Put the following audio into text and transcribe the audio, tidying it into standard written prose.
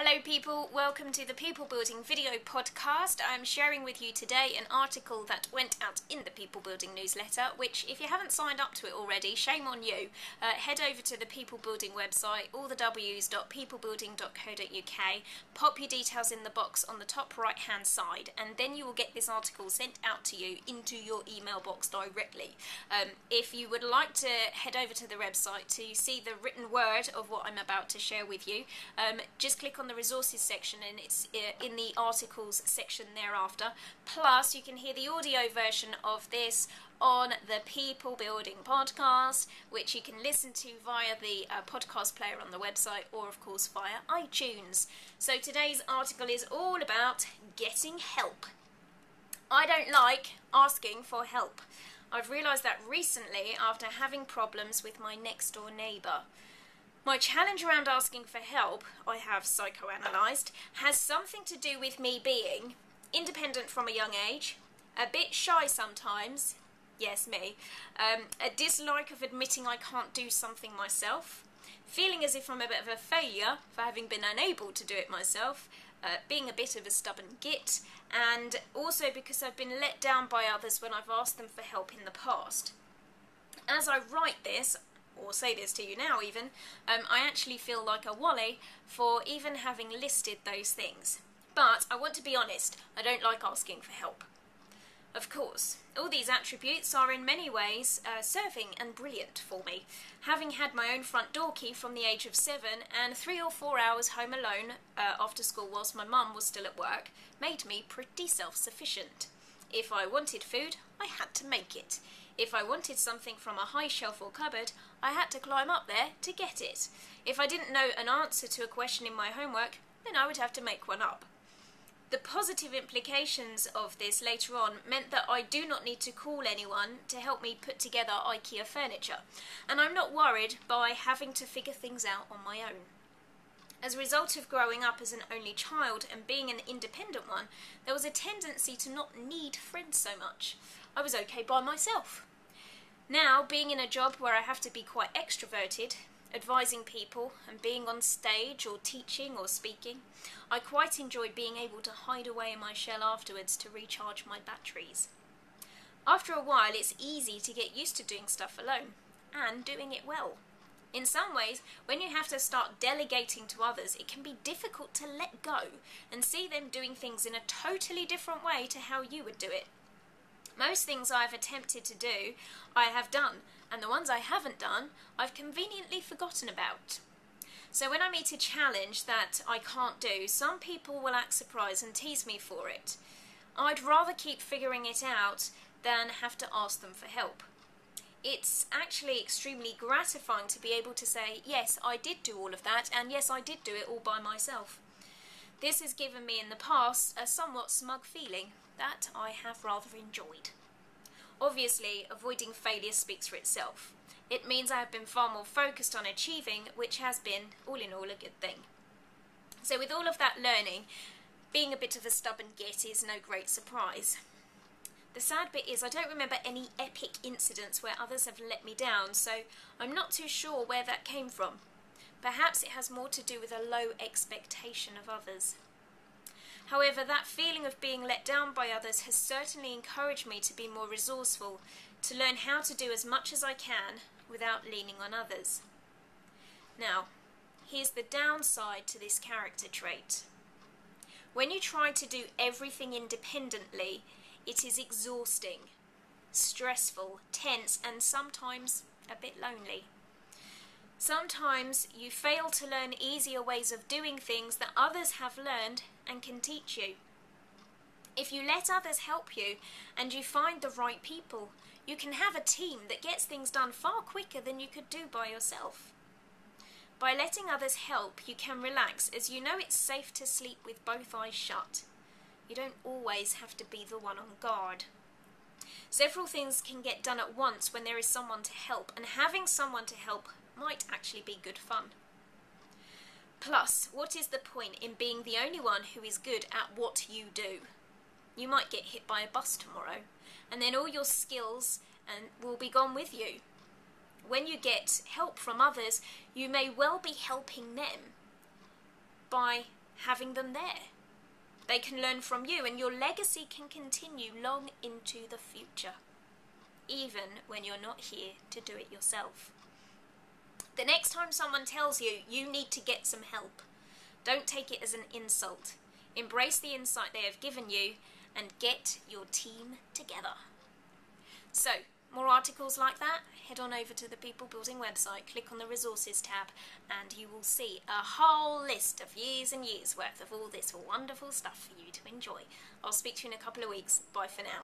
Hello people, welcome to the People Building video podcast. I'm sharing with you today an article that went out in the People Building newsletter, which if you haven't signed up to it already, shame on you. Head over to the People Building website, allthews.peoplebuilding.co.uk, pop your details in the box on the top right hand side, and then you will get this article sent out to you into your email box directly. If you would like to head over to the website to see the written word of what I'm about to share with you, just click on the resources section and it's in the articles section thereafter. Plus you can hear the audio version of this on the People Building podcast, which you can listen to via the podcast player on the website or of course via iTunes. So today's article is all about getting help. I don't like asking for help. I've realised that recently after having problems with my next door neighbour. My challenge around asking for help, I have psychoanalysed, has something to do with me being independent from a young age, a bit shy sometimes, yes me, a dislike of admitting I can't do something myself, feeling as if I'm a bit of a failure for having been unable to do it myself, being a bit of a stubborn git, and also because I've been let down by others when I've asked them for help in the past. As I write this, or say this to you now even, I actually feel like a wally for even having listed those things. But I want to be honest, I don't like asking for help. Of course, all these attributes are in many ways serving and brilliant for me. Having had my own front door key from the age of 7 and 3 or 4 hours home alone after school whilst my mum was still at work made me pretty self-sufficient. If I wanted food, I had to make it. If I wanted something from a high shelf or cupboard, I had to climb up there to get it. If I didn't know an answer to a question in my homework, then I would have to make one up. The positive implications of this later on meant that I do not need to call anyone to help me put together IKEA furniture, and I'm not worried by having to figure things out on my own. As a result of growing up as an only child and being an independent one, there was a tendency to not need friends so much. I was okay by myself. Now, being in a job where I have to be quite extroverted, advising people and being on stage or teaching or speaking, I quite enjoy being able to hide away in my shell afterwards to recharge my batteries. After a while, it's easy to get used to doing stuff alone and doing it well. In some ways, when you have to start delegating to others, it can be difficult to let go and see them doing things in a totally different way to how you would do it. Most things I've attempted to do, I have done, and the ones I haven't done, I've conveniently forgotten about. So when I meet a challenge that I can't do, some people will act surprised and tease me for it. I'd rather keep figuring it out than have to ask them for help. It's actually extremely gratifying to be able to say, yes, I did do all of that, and yes, I did do it all by myself. This has given me in the past a somewhat smug feeling that I have rather enjoyed. Obviously, avoiding failure speaks for itself. It means I have been far more focused on achieving, which has been, all in all, a good thing. So with all of that learning, being a bit of a stubborn git is no great surprise. The sad bit is I don't remember any epic incidents where others have let me down, so I'm not too sure where that came from. Perhaps it has more to do with a low expectation of others. However, that feeling of being let down by others has certainly encouraged me to be more resourceful, to learn how to do as much as I can without leaning on others. Now, here's the downside to this character trait. When you try to do everything independently, it is exhausting, stressful, tense, and sometimes a bit lonely. Sometimes you fail to learn easier ways of doing things that others have learned and can teach you. If you let others help you and you find the right people, you can have a team that gets things done far quicker than you could do by yourself. By letting others help, you can relax as you know it's safe to sleep with both eyes shut. You don't always have to be the one on guard. Several things can get done at once when there is someone to help, and having someone to help might actually be good fun. Plus, what is the point in being the only one who is good at what you do? You might get hit by a bus tomorrow, and then all your skills will be gone with you. When you get help from others, you may well be helping them by having them there. They can learn from you, and your legacy can continue long into the future, even when you're not here to do it yourself. The next time someone tells you you need to get some help, don't take it as an insult. Embrace the insight they have given you and get your team together. So, more articles like that, head on over to the People Building website, click on the Resources tab, and you will see a whole list of years and years worth of all this wonderful stuff for you to enjoy. I'll speak to you in a couple of weeks. Bye for now.